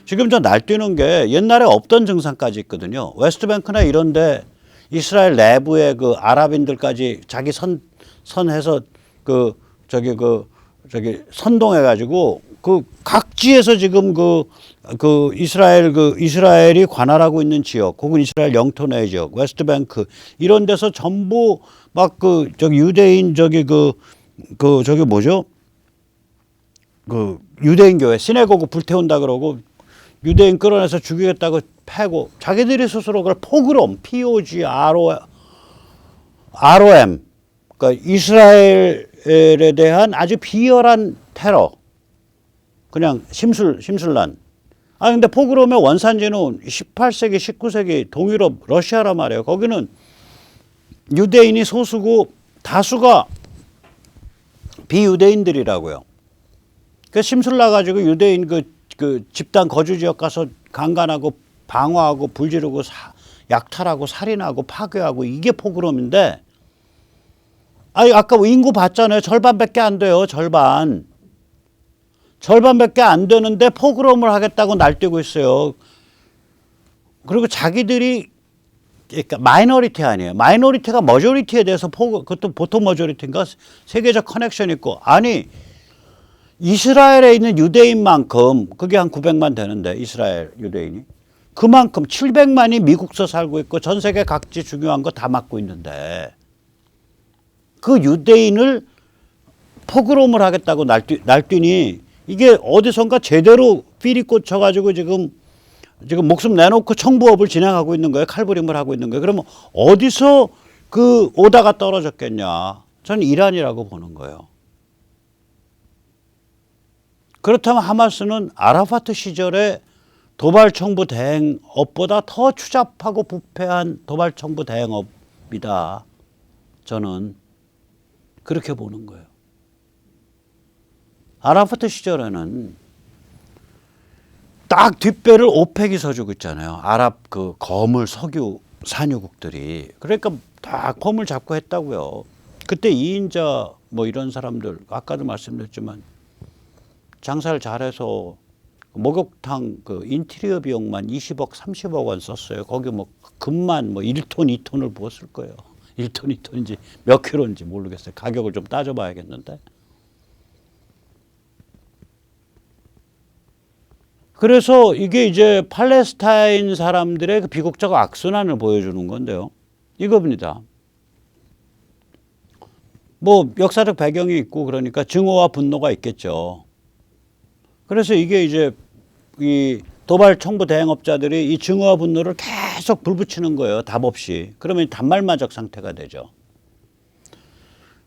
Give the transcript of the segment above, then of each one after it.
지금 저 날뛰는 게 옛날에 없던 증상까지 있거든요. 웨스트뱅크나 이런데 이스라엘 내부의 그 아랍인들까지 자기 선해서 저기 선동해가지고 그 각지에서 지금 이스라엘이 관할하고 있는 지역, 혹은 이스라엘 영토 내 지역, 웨스트뱅크 이런 데서 전부 막 저기 유대인 저기 뭐죠? 유대인 교회 시내고그 불태운다 그러고 유대인 끌어내서 죽이겠다고 패고 자기들이 스스로 그걸 포그롬 POGROM 그러니까 이스라엘에 대한 아주 비열한 테러 그냥 심술난 근데 포그롬의 원산지는 18세기 19세기 동유럽 러시아란 말이에요. 거기는 유대인이 소수고 다수가 비유대인들이라고요. 그 심술나가지고 유대인 그 집단 거주 지역 가서 강간하고 방화하고 불지르고 약탈하고 살인하고 파괴하고 이게 포그롬인데 아까 인구 봤잖아요. 절반밖에 안 돼요. 절반밖에 안 되는데 포그롬을 하겠다고 날뛰고 있어요. 그리고 자기들이 그러니까 마이너리티 아니에요. 마이너리티가 머저리티에 대해서 그것도 보통 머저리티인가 세계적 커넥션 있고 이스라엘에 있는 유대인만큼 그게 한 900만 되는데 이스라엘 유대인이 그만큼 700만이 미국서 살고 있고 전 세계 각지 중요한 거 다 맡고 있는데 그 유대인을 포그롬을 하겠다고 날뛰니 이게 어디선가 제대로 필이 꽂혀가지고 지금 목숨 내놓고 청부업을 진행하고 있는 거예요. 칼부림을 하고 있는 거예요. 그러면 어디서 그 오다가 떨어졌겠냐. 저는 이란이라고 보는 거예요. 그렇다면 하마스는 아라파트 시절에 도발청부 대행업보다 더 추잡하고 부패한 도발청부 대행업이다. 저는 그렇게 보는 거예요. 아라파트 시절에는 딱 뒷배를 오펙이 서주고 있잖아요. 아랍 그 거물 석유 산유국들이. 그러니까 다 폼을 잡고 했다고요. 그때 이인자 뭐 이런 사람들 아까도 말씀드렸지만 장사를 잘해서 목욕탕 그 인테리어 비용만 20억 30억 원 썼어요. 거기 뭐 금만 뭐 1톤 2톤을 부었을 거예요. 1톤 2톤인지 몇 킬로인지 모르겠어요. 가격을 좀 따져봐야겠는데. 그래서 이게 이제 팔레스타인 사람들의 그 비극적 악순환을 보여주는 건데요. 이겁니다. 뭐 역사적 배경이 있고 그러니까 증오와 분노가 있겠죠. 그래서 이게 이제 이 도발 청부 대행업자들이 이 증오와 분노를 계속 불붙이는 거예요. 답 없이. 그러면 단말마적 상태가 되죠.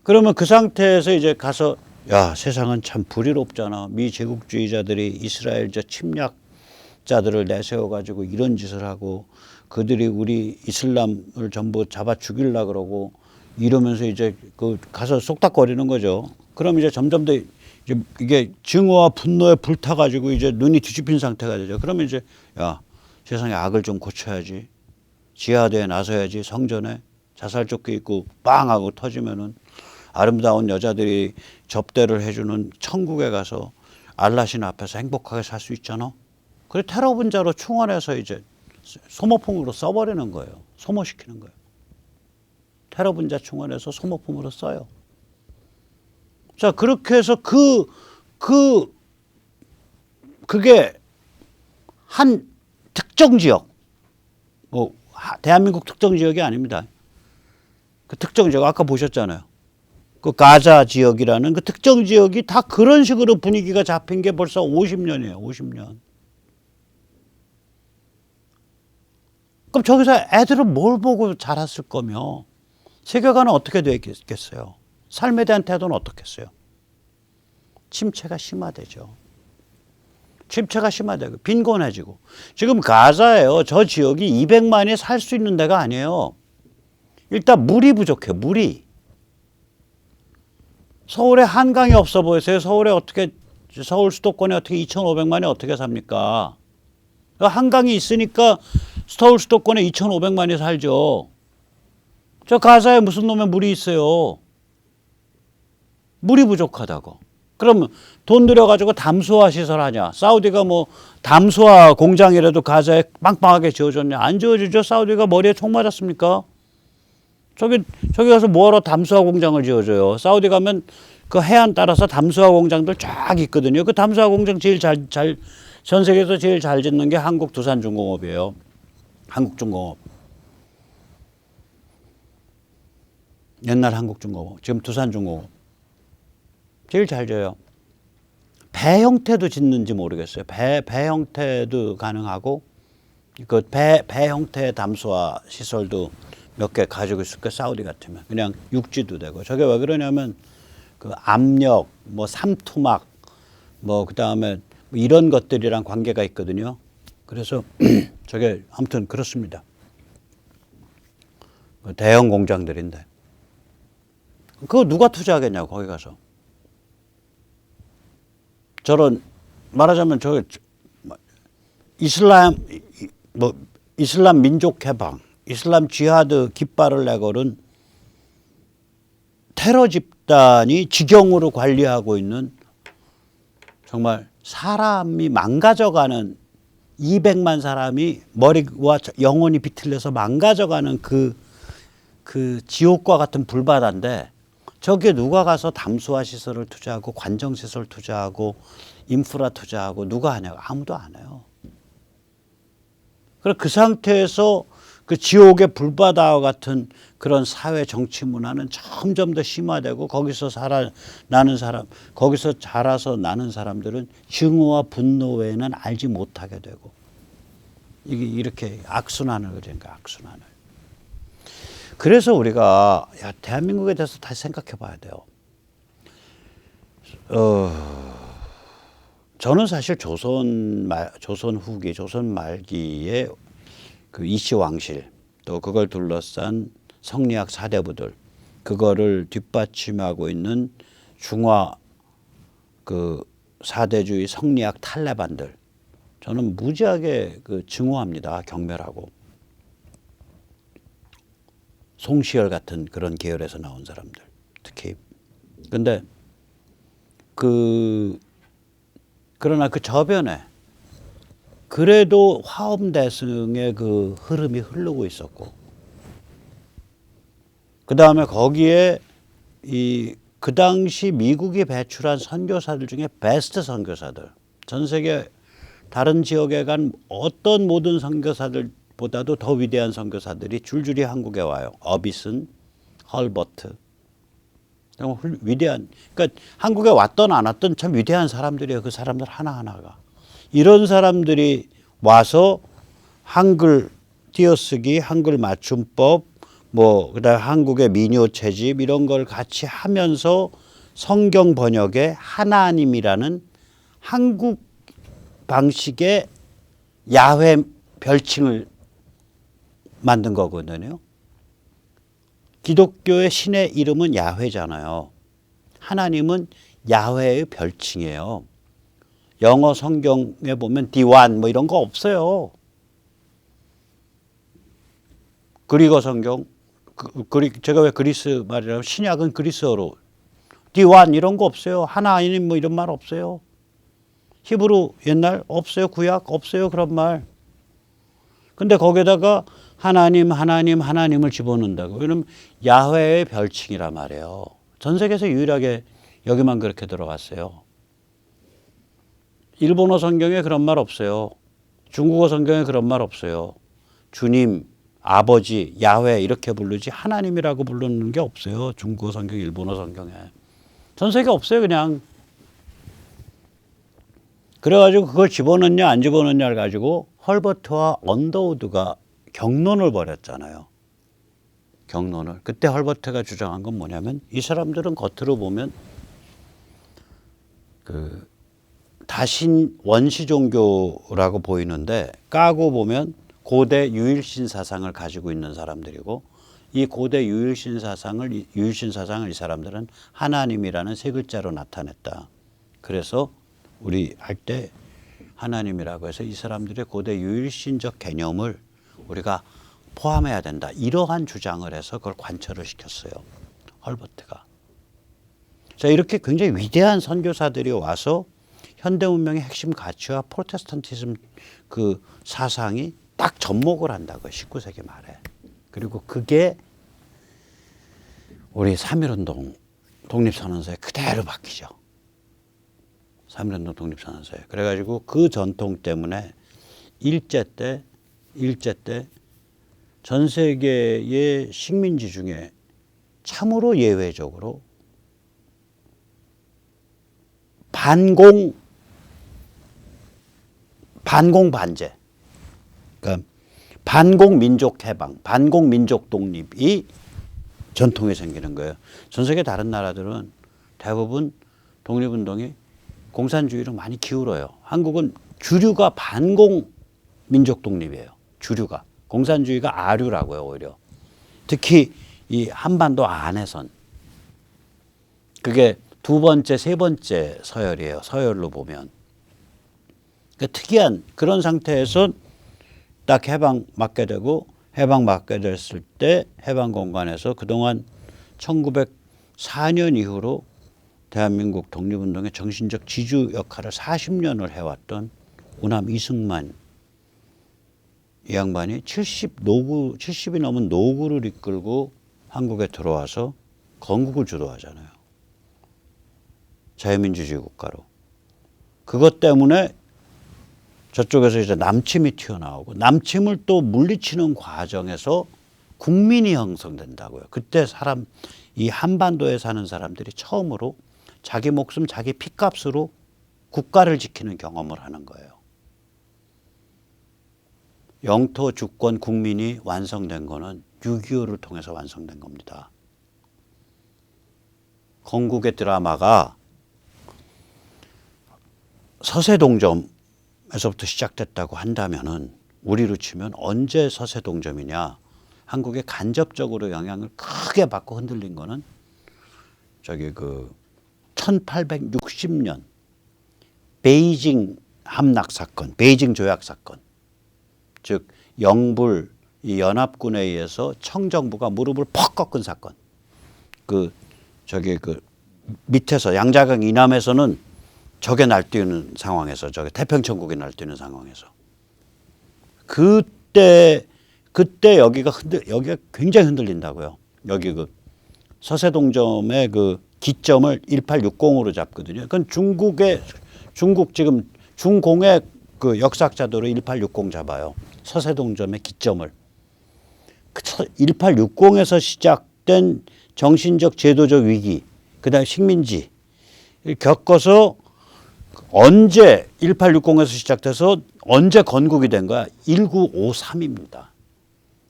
그러면 그 상태에서 이제 가서 야, 세상은 참 불의롭잖아. 미 제국주의자들이 이스라엘 침략자들을 내세워가지고 이런 짓을 하고 그들이 우리 이슬람을 전부 잡아 죽이려고 그러고 이러면서 이제 가서 쏙닥거리는 거죠. 그럼 이제 점점 더 이게 증오와 분노에 불타가지고 이제 눈이 뒤집힌 상태가 되죠. 그러면 이제 야, 세상에 악을 좀 고쳐야지. 지하드에 나서야지. 성전에 자살조끼 입고 빵 하고 터지면은 아름다운 여자들이 접대를 해주는 천국에 가서 알라신 앞에서 행복하게 살 수 있잖아. 그래 테러 분자로 충원해서 이제 소모품으로 써버리는 거예요. 소모시키는 거예요. 테러 분자 충원해서 소모품으로 써요. 자 그렇게 해서 그게 한 특정 지역, 뭐 대한민국 특정 지역이 아닙니다. 그 특정 지역 아까 보셨잖아요. 그 가자 지역이라는 그 특정 지역이 다 그런 식으로 분위기가 잡힌 게 벌써 50년이에요. 50년. 그럼 저기서 애들은 뭘 보고 자랐을 거며 세계관은 어떻게 되겠어요? 삶에 대한 태도는 어떻겠어요? 침체가 심화되죠. 침체가 심화되고 빈곤해지고. 지금 가자예요. 저 지역이 200만이 살 수 있는 데가 아니에요. 일단 물이 부족해요. 물이. 서울에 한강이 없어 보이세요? 서울 수도권에 어떻게 2,500만이 어떻게 삽니까? 한강이 있으니까 서울 수도권에 2,500만이 살죠. 저 가자에 무슨 놈의 물이 있어요? 물이 부족하다고. 그럼 돈 들여가지고 담수화 시설 하냐? 사우디가 뭐 담수화 공장이라도 가자에 빵빵하게 지어줬냐? 안 지어주죠. 사우디가 머리에 총 맞았습니까? 저기 가서 뭐하러 담수화 공장을 지어줘요? 사우디 가면 그 해안 따라서 담수화 공장들 쫙 있거든요. 그 담수화 공장 전 세계에서 제일 잘 짓는 게 한국 두산중공업이에요. 한국중공업. 옛날 한국중공업, 지금 두산중공업. 제일 잘 져요. 배 형태도 짓는지 모르겠어요. 배 형태도 가능하고, 그 배 형태의 담수화 시설도 몇 개 가지고 있을 거예요. 사우디 같으면. 그냥 육지도 되고. 저게 왜 그러냐면, 그 압력, 뭐 삼투막, 뭐 그 다음에 이런 것들이랑 관계가 있거든요. 그래서 저게 아무튼 그렇습니다. 대형 공장들인데. 그거 누가 투자하겠냐고, 거기 가서. 저런, 말하자면 이슬람 민족 해방, 이슬람 지하드 깃발을 내걸은 테러 집단이 지경으로 관리하고 있는 정말 사람이 망가져가는 200만 사람이 머리와 영혼이 비틀려서 망가져가는 그 지옥과 같은 불바다인데 저기에 누가 가서 담수화 시설을 투자하고 관정 시설 투자하고 인프라 투자하고 누가 하냐고. 아무도 안 해요. 그래서 그 상태에서 그 지옥의 불바다와 같은 그런 사회 정치 문화는 점점 더 심화되고 거기서 거기서 자라서 나는 사람들은 증오와 분노 외에는 알지 못하게 되고 이게 이렇게 악순환을 그러니까 악순환을. 그래서 우리가 대한민국에 대해서 다시 생각해 봐야 돼요. 저는 사실 조선 후기, 조선 말기에 그 이씨 왕실 또 그걸 둘러싼 성리학 사대부들 그거를 뒷받침하고 있는 중화 그 사대주의 성리학 탈레반들 저는 무지하게 그 증오합니다. 경멸하고. 송시열 같은 그런 계열에서 나온 사람들 특히. 근데 그러나 그 저변에 그래도 화엄대승의 그 흐름이 흐르고 있었고 그 다음에 거기에 그 당시 미국이 배출한 선교사들 중에 베스트 선교사들 전 세계 다른 지역에 간 어떤 모든 선교사들보다도 더 위대한 선교사들이 줄줄이 한국에 와요. 어비슨, 헐버트. 위대한, 그러니까 한국에 왔던 안 왔던 참 위대한 사람들이에요. 그 사람들 하나하나가. 이런 사람들이 와서 한글 띄어쓰기, 한글 맞춤법, 뭐 그다음 한국의 민요 채집 이런 걸 같이 하면서 성경 번역에 하나님이라는 한국 방식의 야훼 별칭을 만든 거거든요. 기독교의 신의 이름은 야훼잖아요. 하나님은 야훼의 별칭이에요. 영어 성경에 보면 디완 뭐 이런 거 없어요. 그리고 성경, 제가 왜 그리스 말이라고 신약은 그리스어로 디완 이런 거 없어요. 하나님 뭐 이런 말 없어요. 히브리 옛날 없어요. 구약 없어요. 그런 말. 근데 거기다가 하나님을 집어넣는다고. 왜냐면 야훼의 별칭이란 말이에요. 전 세계에서 유일하게 여기만 그렇게 들어갔어요. 일본어 성경에 그런 말 없어요. 중국어 성경에 그런 말 없어요. 주님, 아버지, 야훼 이렇게 부르지 하나님이라고 부르는 게 없어요. 중국어 성경, 일본어 성경에. 전 세계 없어요. 그냥. 그래가지고 그걸 집어넣냐 안 집어넣냐를 가지고 헐버트와 언더우드가 경론을 벌였잖아요. 경론을. 그때 헐버트가 주장한 건 뭐냐면 이 사람들은 겉으로 보면 그 다신 원시 종교라고 보이는데 까고 보면 고대 유일신 사상을 가지고 있는 사람들이고 이 고대 유일신 사상을 이 사람들은 하나님이라는 세 글자로 나타냈다. 그래서 우리 할 때 하나님이라고 해서 이 사람들의 고대 유일신적 개념을 우리가 포함해야 된다. 이러한 주장을 해서 그걸 관철을 시켰어요. 헐버트가. 자, 이렇게 굉장히 위대한 선교사들이 와서 현대 문명의 핵심 가치와 프로테스탄티즘 그 사상이 딱 접목을 한다고요. 19세기 말에. 그리고 그게 우리 3.1운동 독립선언서에 그대로 바뀌죠. 3.1운동 독립선언서에. 그래가지고 그 전통 때문에 일제 때 전 세계의 식민지 중에 참으로 예외적으로 반공 반제, 그러니까 반공 민족 해방, 반공 민족 독립이 전통이 생기는 거예요. 전 세계 다른 나라들은 대부분 독립운동이 공산주의로 많이 기울어요. 한국은 주류가 반공 민족 독립이에요. 주류가. 공산주의가 아류라고요, 오히려. 특히 이 한반도 안에선. 그게 두 번째, 세 번째 서열이에요. 서열로 보면. 그러니까 특이한 그런 상태에서 딱 해방 맞게 되고, 해방 맞게 됐을 때 해방 공간에서 그동안 1904년 이후로 대한민국 독립운동의 정신적 지주 역할을 40년을 해왔던 우남 이승만 이 양반이 70이 넘은 노구를 이끌고 한국에 들어와서 건국을 주도하잖아요. 자유민주주의 국가로. 그것 때문에 저쪽에서 이제 남침이 튀어나오고 남침을 또 물리치는 과정에서 국민이 형성된다고요. 그때 이 한반도에 사는 사람들이 처음으로 자기 목숨, 자기 피값으로 국가를 지키는 경험을 하는 거예요. 영토, 주권, 국민이 완성된 거는 6.25를 통해서 완성된 겁니다. 건국의 드라마가 서세동점에서부터 시작됐다고 한다면은 우리로 치면 언제 서세동점이냐? 한국에 간접적으로 영향을 크게 받고 흔들린 거는 1860년 베이징 함락 사건, 베이징 조약 사건. 즉 영불 이 연합군에 의해서 청정부가 무릎을 퍽 꺾은 사건. 밑에서 양자강 이남에서는 적에 날뛰는 상황에서 태평천국에 날뛰는 상황에서 그때 여기가 굉장히 흔들린다고요. 여기 서세동점의 기점을 1860으로 잡거든요. 그건 중국 지금 중공의 역사학자들은 1860 잡아요. 서세동점의 기점을. 1860에서 시작된 정신적 제도적 위기, 그다음에 식민지 겪어서 언제 1860에서 시작돼서 언제 건국이 된 거야? 1953입니다.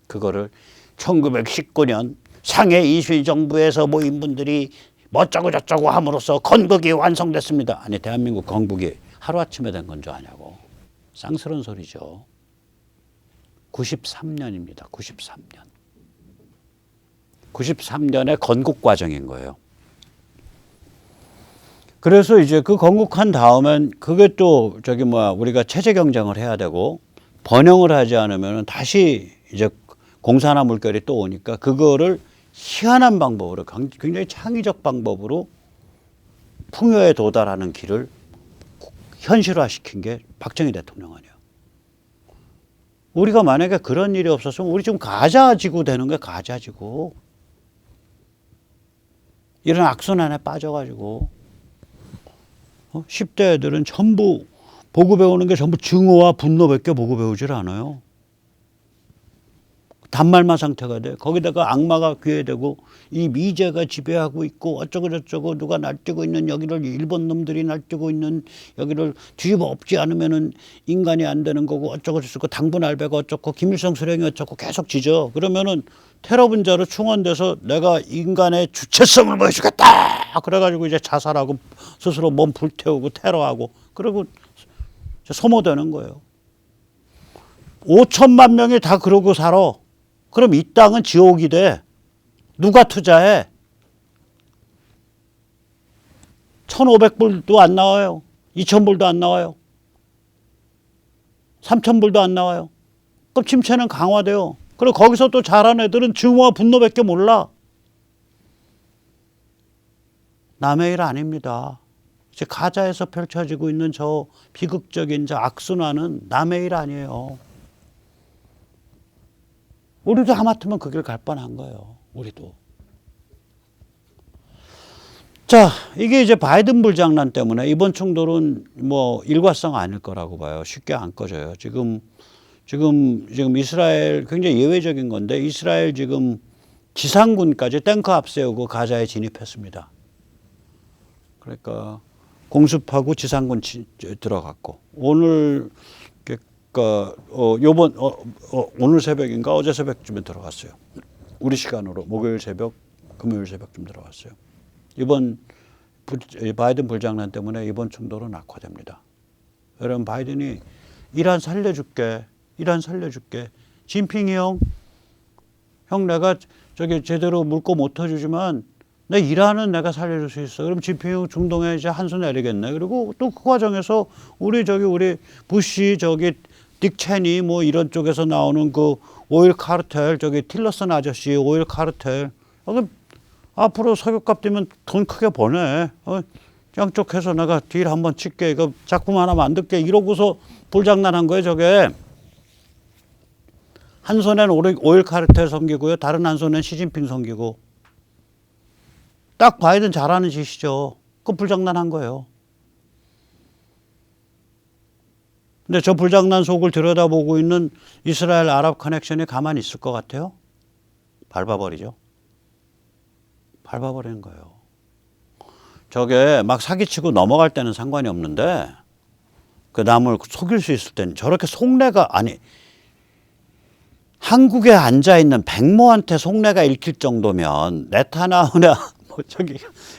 그거를 1919년 상해 이수정부에서 모인 분들이 어쩌고 저쩌고 함으로써 건국이 완성됐습니다. 아니 대한민국 건국이 하루아침에 된 건 줄 아냐고. 쌍스러운 소리죠. 93년입니다. 93년. 93년의 건국 과정인 거예요. 그래서 이제 그 건국한 다음엔 그게 또 우리가 체제 경쟁을 해야 되고 번영을 하지 않으면 다시 이제 공산화 물결이 또 오니까 그거를 희한한 방법으로 굉장히 창의적 방법으로 풍요에 도달하는 길을 현실화시킨 게 박정희 대통령 아니에요. 우리가 만약에 그런 일이 없었으면 우리 지금 가자지구 되는 거야. 가자지구. 이런 악순환에 빠져가지고 10대 애들은 전부 보고 배우는 게 전부 증오와 분노밖에 보고 배우질 않아요. 단말마 상태가 돼. 거기다가 악마가 귀에 대고 이 미제가 지배하고 있고 어쩌고 저쩌고 누가 날뛰고 있는 여기를 일본 놈들이 날뛰고 있는 여기를 뒤집어 엎지 않으면은 인간이 안 되는 거고 어쩌고 저쩌고 당분 알배가 어쩌고 김일성 수령이 어쩌고 계속 지져. 그러면은 테러 분자로 충원돼서 내가 인간의 주체성을 보여주겠다. 그래가지고 이제 자살하고 스스로 몸 불태우고 테러하고 그리고 소모되는 거예요. 5천만 명이 다 그러고 살아. 그럼 이 땅은 지옥이 돼. 누가 투자해? 1,500불도 안 나와요. 2,000불도 안 나와요. 3,000불도 안 나와요. 그럼 침체는 강화돼요. 그리고 거기서 또 잘한 애들은 증오와 분노밖에 몰라. 남의 일 아닙니다. 이제 가자에서 펼쳐지고 있는 저 비극적인 저 악순환은 남의 일 아니에요. 우리도 하마터면 그 길 갈 뻔한 거예요. 우리도. 자, 이게 이제 바이든 불장난 때문에 이번 충돌은 뭐 일과성 아닐 거라고 봐요. 쉽게 안 꺼져요. 지금 이스라엘 굉장히 예외적인 건데 이스라엘 지금 지상군까지 탱커 앞세우고 가자에 진입했습니다. 그러니까 공습하고 지상군 들어갔고 오늘 그러니까 오늘 새벽인가 어제 새벽쯤에 들어갔어요. 우리 시간으로 목요일 새벽, 금요일 새벽쯤 들어갔어요. 이번 바이든 불장난 때문에 이번 충돌은 악화됩니다. 여러분 바이든이 이란 살려줄게. 진핑이 형 내가 저기 제대로 물고 못 터주지만 내 이란은 내가 살려줄 수 있어. 그럼 진핑이 형 중동에 이제 한 수 내리겠네. 그리고 또 그 과정에서 우리 부시 딕 체니 뭐 이런 쪽에서 나오는 그 오일 카르텔 틸러슨 아저씨 오일 카르텔 앞으로 석유값 뛰면 돈 크게 버네. 양쪽 해서 내가 딜 한번 칠게. 이거 작품 하나 만들게. 이러고서 불장난한 거예요, 저게. 한 손엔 오일 카르텔 섬기고요. 다른 한 손엔 시진핑 섬기고. 딱 바이든 잘하는 짓이죠. 그 불장난한 거예요. 근데 저 불장난 속을 들여다보고 있는 이스라엘 아랍 커넥션이 가만히 있을 것 같아요? 밟아버리죠. 밟아버리는 거예요. 저게 막 사기치고 넘어갈 때는 상관이 없는데 그 남을 속일 수 있을 때는 저렇게 속내가 한국에 앉아있는 백모한테 속내가 읽힐 정도면 네타냐후나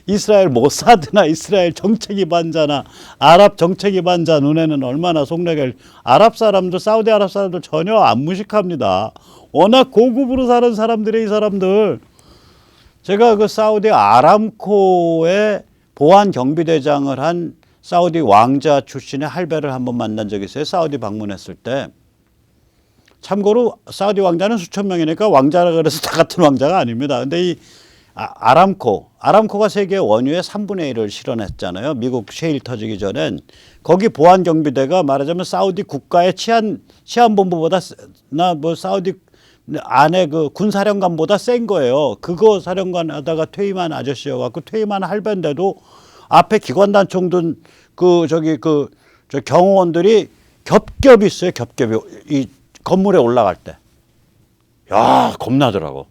이스라엘 모사드나 이스라엘 정책위반자나 아랍 정책위반자 눈에는 얼마나 속내가 아랍 사람들 사우디 아랍 사람들 전혀 안 무식합니다. 워낙 고급으로 사는 사람들이 이 사람들. 제가 그 사우디 아람코의 보안 경비대장을 한 사우디 왕자 출신의 할배를 한번 만난 적이 있어요. 사우디 방문했을 때. 참고로 사우디 왕자는 수천 명이니까 왕자라 그래서 다 같은 왕자가 아닙니다. 근데 이 아람코가 세계 원유의 3분의 1을 실현했잖아요. 미국 셰일 터지기 전엔. 거기 보안 경비대가 말하자면 사우디 국가의 치안본부보다 사우디 안에 그 군사령관보다 센 거예요. 그거 사령관 하다가 퇴임한 아저씨여갖고 퇴임한 할배인데도 앞에 기관단총 든 저 경호원들이 겹겹이 있어요. 겹겹이. 이 건물에 올라갈 때. 야, 겁나더라고.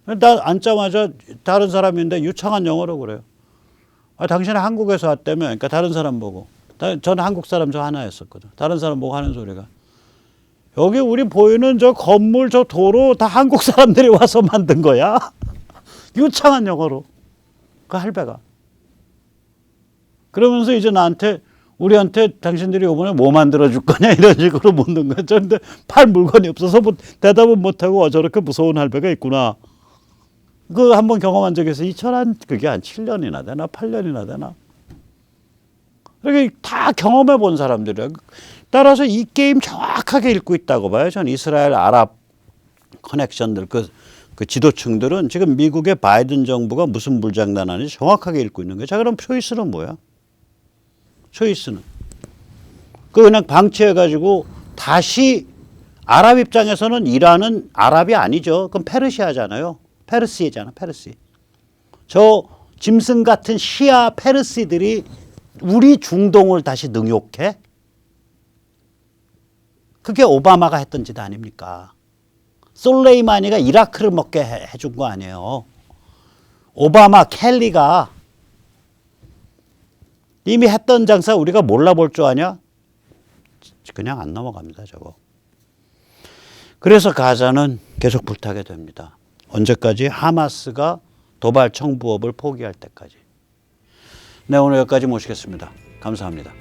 나 앉자마자 다른 사람인데 유창한 영어로 그래요. 당신은 한국에서 왔다며. 그러니까 다른 사람 보고. 저는 한국 사람 저 하나였었거든. 다른 사람 보고 하는 소리가. 여기 우리 보이는 저 건물 저 도로 다 한국 사람들이 와서 만든 거야. 유창한 영어로. 그 할배가. 그러면서 이제 우리한테 당신들이 이번에 뭐 만들어줄 거냐 이런 식으로 묻는 거야. 그런데 팔 물건이 없어서 뭐 대답은 못하고 저렇게 무서운 할배가 있구나. 그 한번 경험한 적이 있어. 그게 한 7년이나 되나 8년이나 되나. 그러니까 다 경험해 본 사람들이야. 따라서 이 게임 정확하게 읽고 있다고 봐요. 전 이스라엘 아랍 커넥션들 그 지도층들은 지금 미국의 바이든 정부가 무슨 불장난하는지 정확하게 읽고 있는 거예요. 자, 그럼 초이스는 뭐야? 초이스는 그냥 방치해가지고 다시 아랍 입장에서는 이란은 아랍이 아니죠. 그럼 페르시아잖아요. 페르시잖아, 페르시. 저 짐승 같은 시아 페르시들이 우리 중동을 다시 능욕해? 그게 오바마가 했던 짓 아닙니까? 솔레이마니가 이라크를 먹게 해준 거 아니에요. 오바마, 켈리가 이미 했던 장사 우리가 몰라볼 줄 아냐? 그냥 안 넘어갑니다, 저거. 그래서 가자는 계속 불타게 됩니다. 언제까지? 하마스가 도발 청부업을 포기할 때까지. 네, 오늘 여기까지 모시겠습니다. 감사합니다.